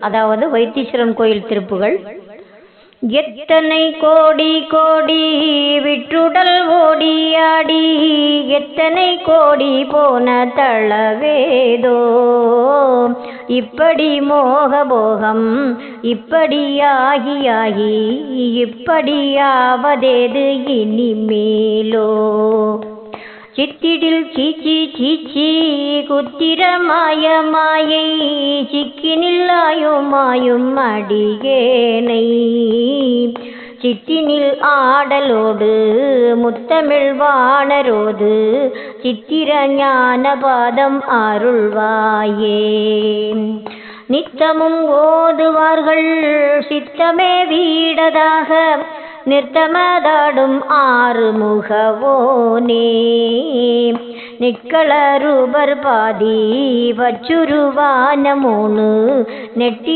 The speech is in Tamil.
அதாவது வைத்தீஸ்வரன் கோயில் திருப்புகள். எத்தனை கோடி கோடி விற்றுடல் ஓடியாடி, எத்தனை கோடி போன தளவேதோ, இப்படி மோகபோகம் இப்படியாகியாகி இப்படியாவதேது இனிமேலோ. சித்திடில் சீச்சி சீச்சி குத்திர மாய மாயை, சிக்கினில்லாயோ மாயும் அடியேனை, சித்தினில் ஆடலோடு முத்தமிழ் வாணரோடு சித்திர ஞான பாதம் அருள்வாயே. நித்தமும் ஓதுவார்கள் சித்தமே வீடதாக, நிறுத்தமதாடும் ஆறுமுகவோனே, நிற்கள ரூபர் பாதி வச்சுருவான மூணு நெட்டி